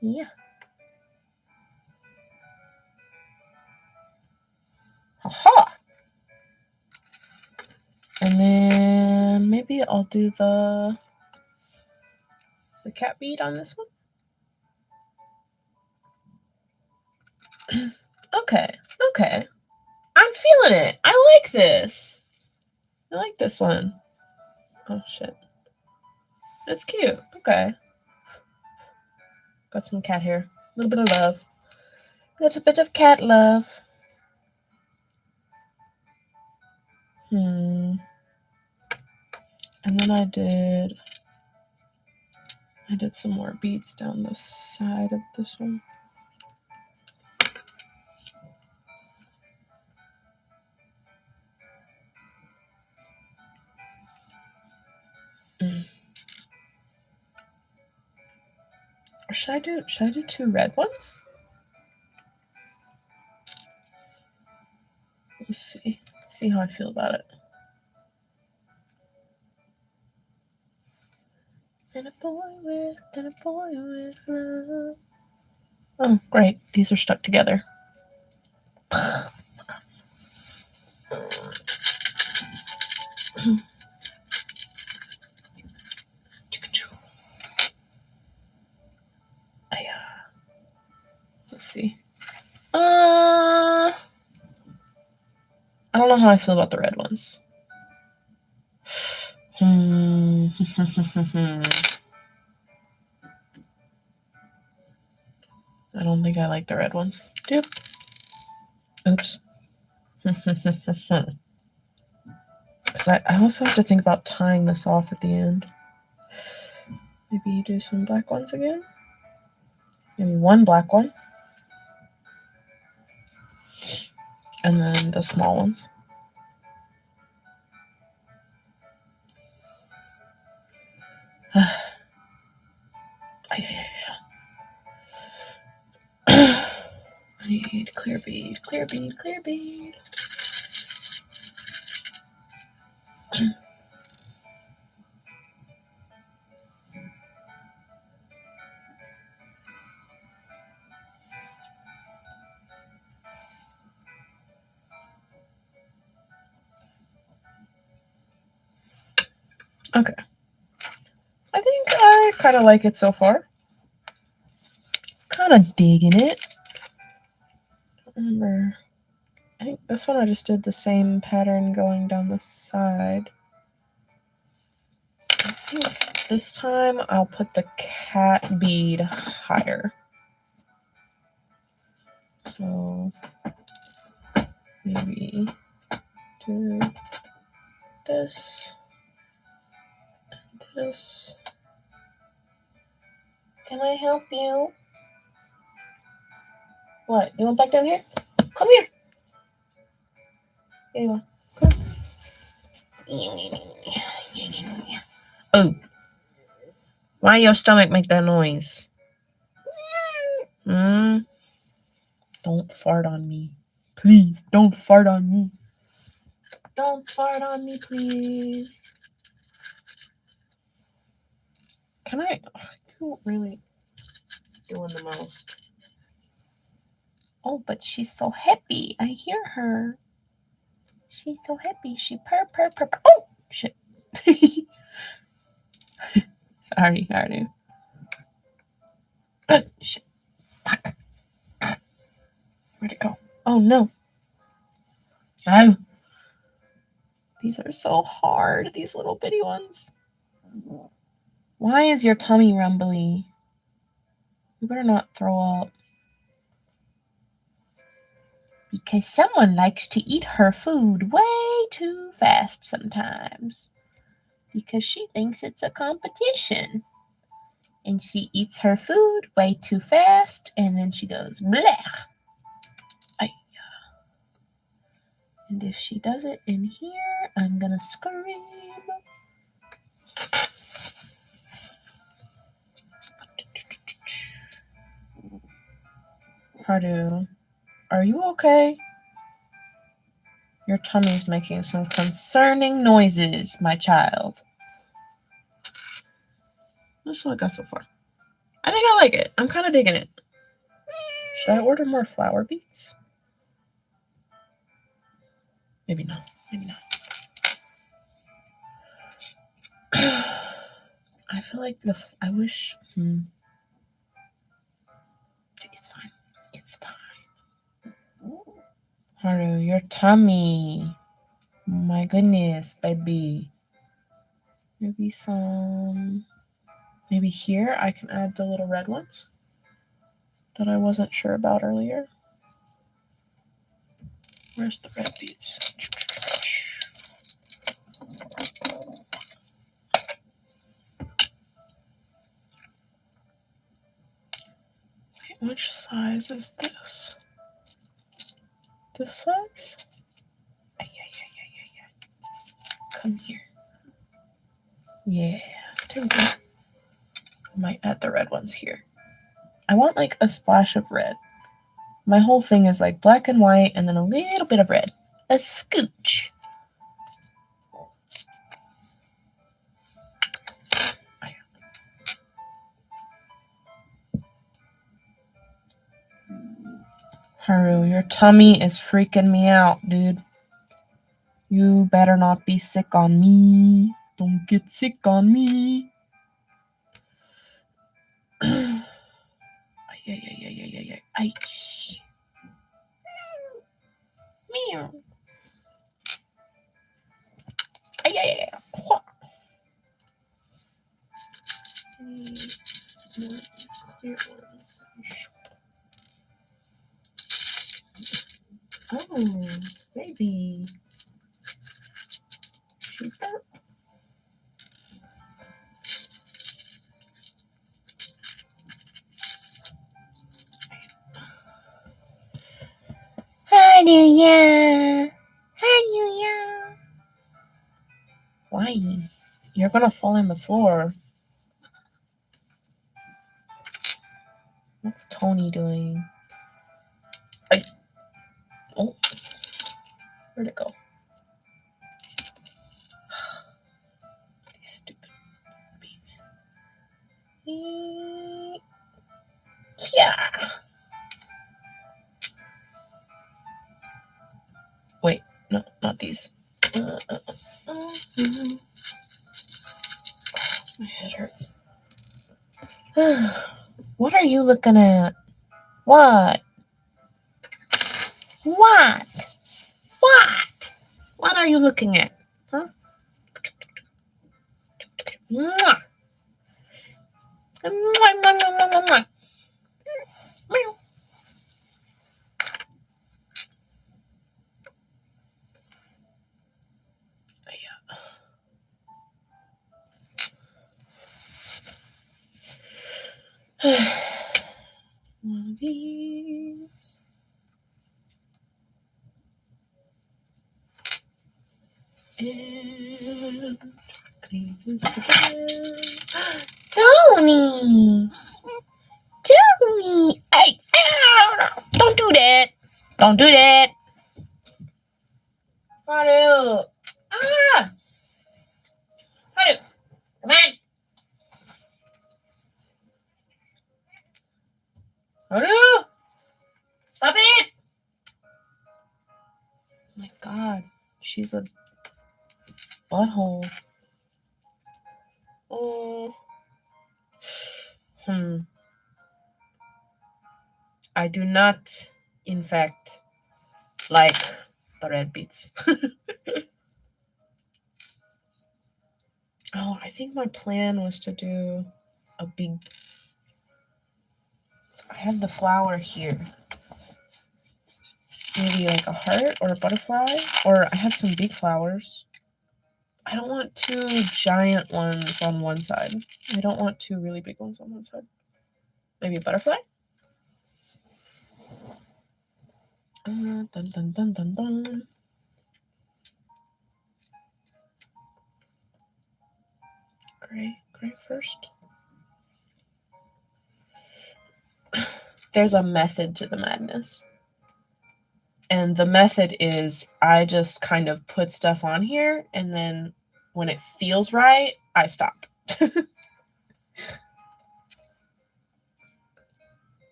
Yeah. Haha! And then maybe I'll do the cat bead on this one. Okay. I'm feeling it. I like this. I like this one. Oh, shit. That's cute. Okay. Got some cat hair. A little bit of love. A little bit of cat love. And then I did some more beads down the side of this one. Or should I do 2 red ones? Let's see how I feel about it. And a boy with love. Oh, great. These are stuck together. Oh, yeah. Let's see. I don't know how I feel about the red ones. I don't think I like the red ones. Oops. Because I also have to think about tying this off at the end. Maybe do some black ones again. Maybe one black one. And then the small ones. I need clear bead, clear bead, clear bead. Okay. I think I kind of like it so far. Kind of digging it. Remember, I think this one I just did the same pattern going down the side. I think this time I'll put the cat bead higher. So maybe do this and this. Can I help you? What? You want back down here? Come here. Here you go. Come. Oh. Why your stomach make that noise? Don't fart on me. Please, don't fart on me. Don't fart on me, please. Can I? You really doing the most. Oh, but she's so happy. I hear her. She's so happy. She purr. Oh, shit. Sorry. Shit. Fuck. Where'd it go? Oh, no. Oh. These are so hard, these little bitty ones. Why is your tummy rumbly? You better not throw up. Because someone likes to eat her food way too fast sometimes. Because she thinks it's a competition. And she eats her food way too fast, and then she goes, blech. And if she does it in here, I'm gonna scream. Hardu, are you okay? Your tummy's making some concerning noises, my child. That's what I got so far. I think I like it. I'm kind of digging it. Should I order more flower beads? Maybe not. I feel like I wish. It's fine. Haru, your tummy. My goodness, baby. Maybe here I can add the little red ones. that I wasn't sure about earlier. Where's the red beads? Which size is this? This size? Come here. Yeah, there we go. I might add the red ones here. I want like a splash of red. My whole thing is like black and white and then a little bit of red. A scooch. Haru, your tummy is freaking me out, dude. You better not be sick on me. Don't get sick on me. Ay. Meow. Ay. Clear ones. Oh, maybe. Cheaper? Hallelujah. Hallelujah. Why? You're gonna fall on the floor. What's Tony doing? Oh, where'd it go? These stupid beats. Yeah. Wait, no, not these. My head hurts. What are you looking at? What? What? What? What are you looking at? Huh? Mwah. Mwah. Meow. One of these. And I need this again. Tony! Tony! Hey! Don't do that! Don't do that! Haru! Ah! Haru! Come on! Haru! Stop it! Oh my god, she's a butthole. Oh. I do not, in fact, like the red beets. Oh, I think my plan was to do a big... So I have the flower here. Maybe like a heart or a butterfly. Or I have some big flowers. I don't want two giant ones on one side. I don't want two really big ones on one side. Maybe a butterfly? Dun, dun, dun, dun, dun. Gray first. There's a method to the madness. And the method is I just kind of put stuff on here, and then when it feels right, I stop.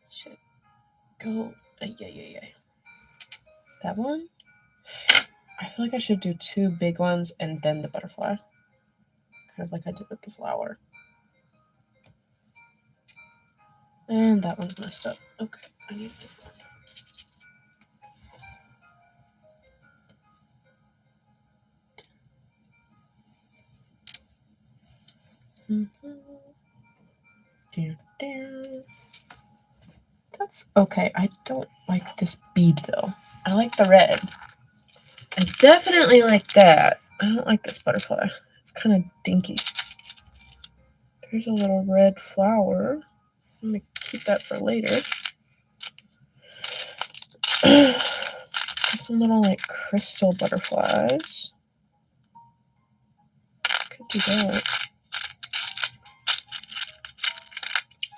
Should go. Yeah. That one? I feel like I should do two big ones and then the butterfly. Kind of like I did with the flower. And that one's messed up. Okay, I need a different one. Here. That's okay. I don't like this bead though. I like the red. I definitely like that. I don't like this butterfly. It's kind of dinky. There's a little red flower. I'm going to keep that for later. Some little like crystal butterflies. Could do that.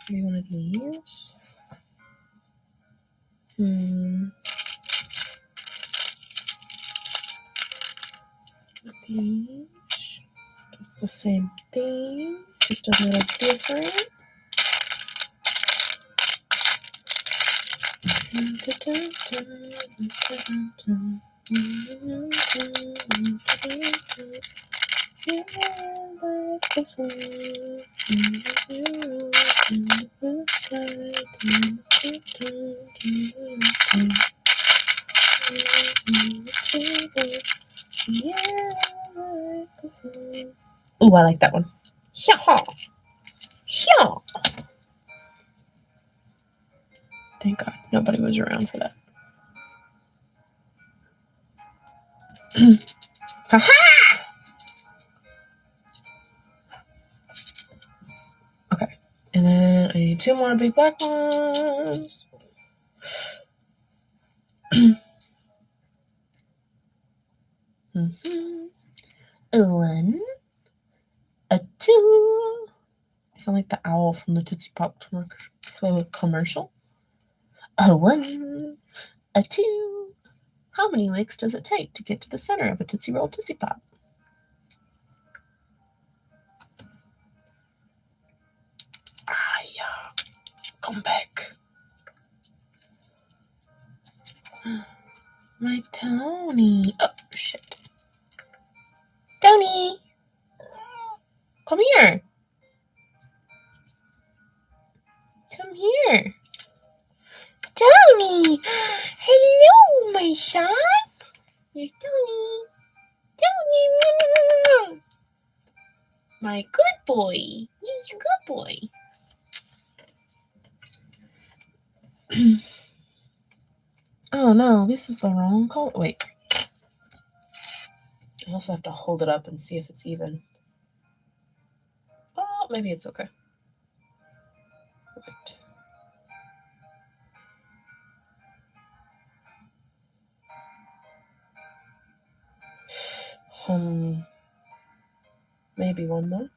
Maybe one of these. These. It's the same thing, just a little different. Ooh, I like that one. Thank God nobody was around for that. Ha-ha! Okay. And then I need 2 more big black ones. A 1, a 2. I sound like the owl from the Tootsie Pop commercial. A 1, a 2. How many licks does it take to get to the center of a Tootsie Roll Tootsie Pop? Come back. My Tony. Oh, shit. Tony! Come here. Come here. Tony! Hello, my son. You're Tony. Tony! My good boy. He's a good boy. Oh no, this is the wrong color. Wait. I also have to hold it up and see if it's even. Oh, maybe it's okay. Wait. Maybe one more.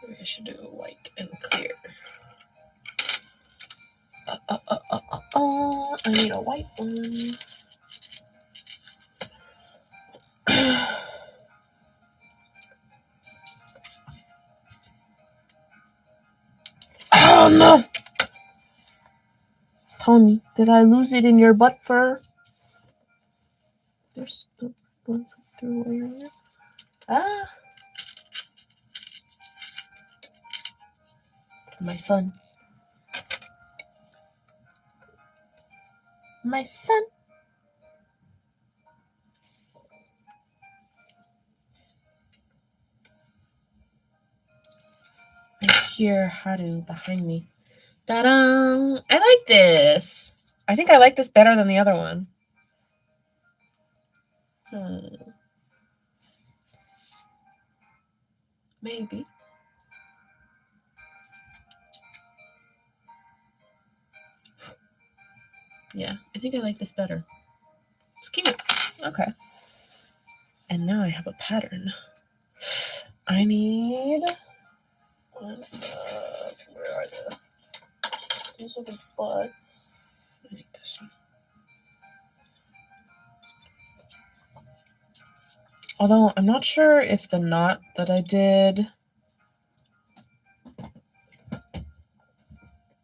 Maybe I should do a white and clear. I need a white one. Oh no! Tony, did I lose it in your butt fur? There's the ones I threw away earlier. Ah! My son. My son. I hear Haru behind me. Ta-da! I like this. I think I like this better than the other one. Maybe. Yeah, I think I like this better. It's cute. Okay. And now I have a pattern. I need one of, where are they? Those are the butts. I think this one. Although I'm not sure if the knot that I did.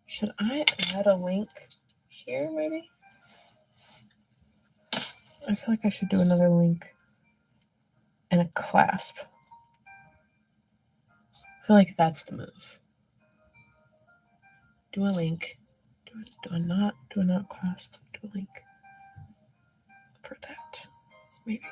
Should I add a link here, maybe? I feel like I should do another link and a clasp. I feel like that's the move. Do a link. Do a knot clasp. Do a link for that. Maybe.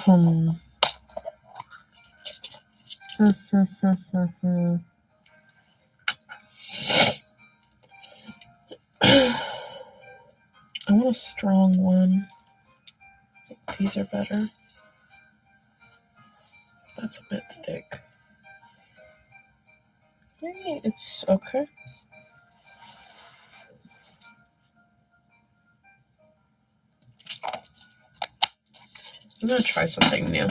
I want a strong one. These are better. That's a bit thick. Maybe it's okay. I'm gonna try something new.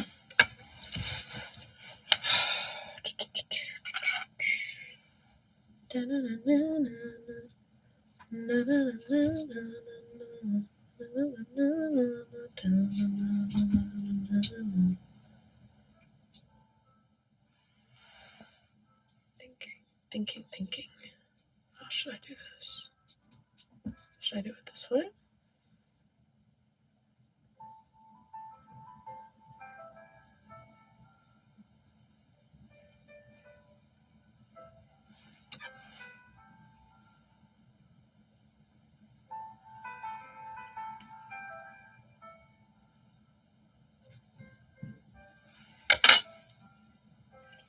Thinking. How should I do this? Should I do it this way?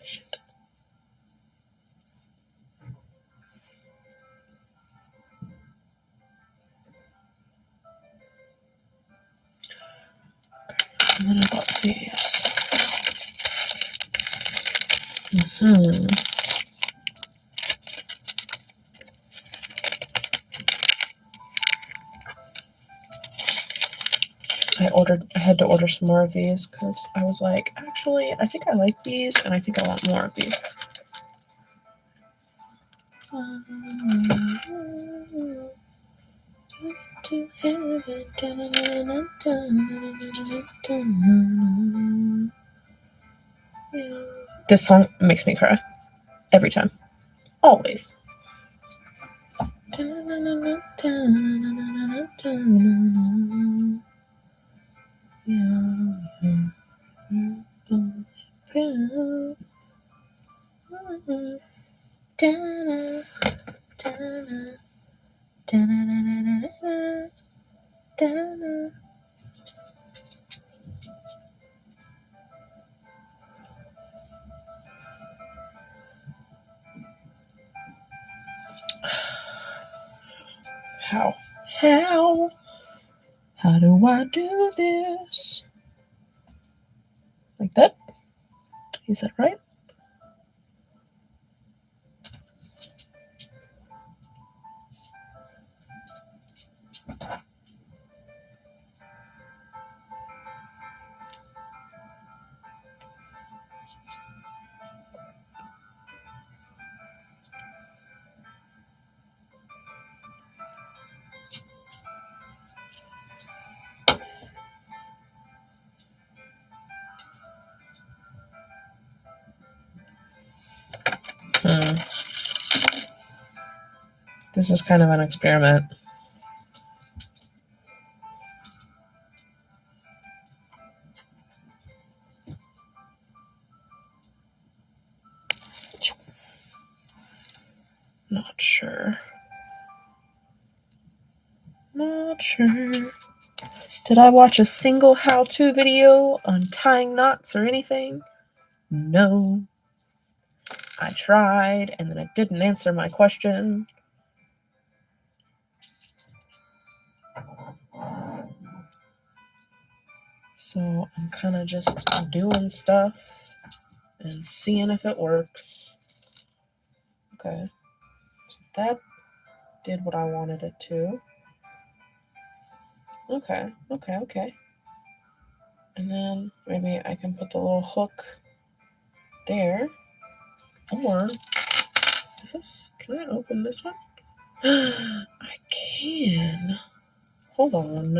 Shit. And then I got these. I had to order some more of these because I was like, actually, I think I like these and I think I want more of these. To heaven. This song makes me cry every time. Always. How do I do this? Like that? Is that right? This is kind of an experiment. Not sure. Did I watch a single how-to video on tying knots or anything? No. I tried, and then it didn't answer my question. So I'm kind of just doing stuff and seeing if it works. Okay. That did what I wanted it to. Okay. And then maybe I can put the little hook there. Or, can I open this one? I can. Hold on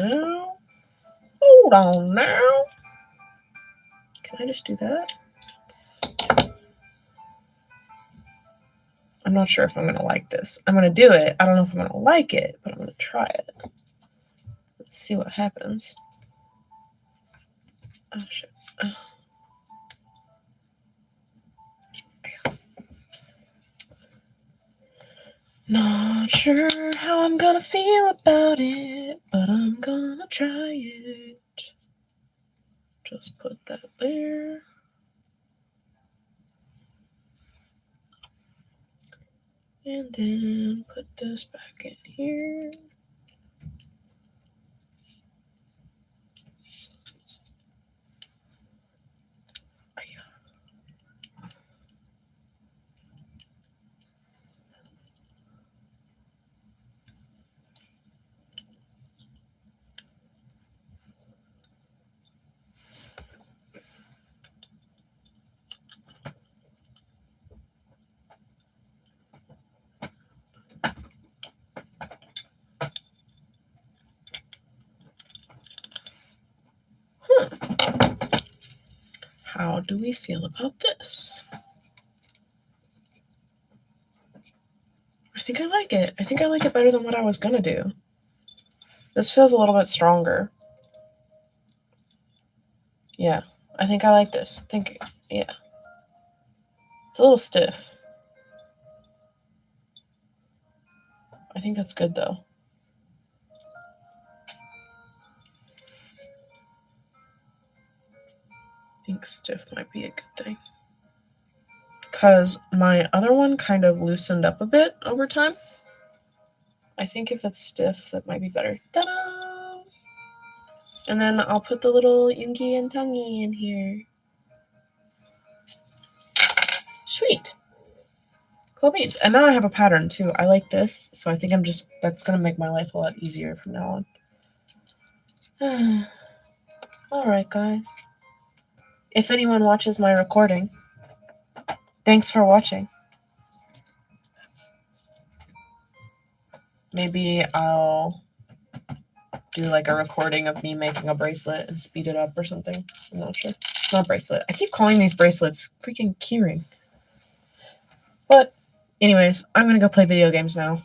now. Can I just do that? I'm not sure if I'm going to like this. I'm going to do it. I don't know if I'm going to like it, but I'm going to try it. Let's see what happens. Oh, shit. Oh. Not sure how I'm going to feel about it, but I'm going to try it. just put that there. And then put this back in here. How do we feel about this? I think I like it. I think I like it better than what I was gonna do. This feels a little bit stronger. Yeah, I think I like this. Yeah. It's a little stiff. I think that's good though. I think stiff might be a good thing. Because my other one kind of loosened up a bit over time. I think if it's stiff, that might be better. Ta-da! And then I'll put the little Yoongi and Tangi in here. Sweet. Cool beans. And now I have a pattern too. I like this, so I think that's going to make my life a lot easier from now on. Alright, guys. If anyone watches my recording, thanks for watching. Maybe I'll do like a recording of me making a bracelet and speed it up or something. I'm not sure. It's not a bracelet. I keep calling these bracelets freaking keyring. But anyways, I'm going to go play video games now.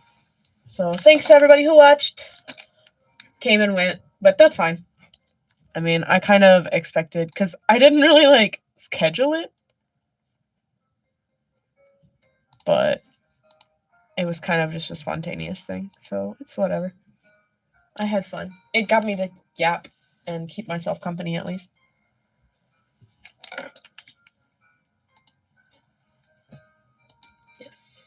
So thanks to everybody who watched. Came and went, but that's fine. I mean, I kind of expected, because I didn't really like schedule it, but it was kind of just a spontaneous thing, so it's whatever. I had fun. It got me to yap and keep myself company at least. Yes.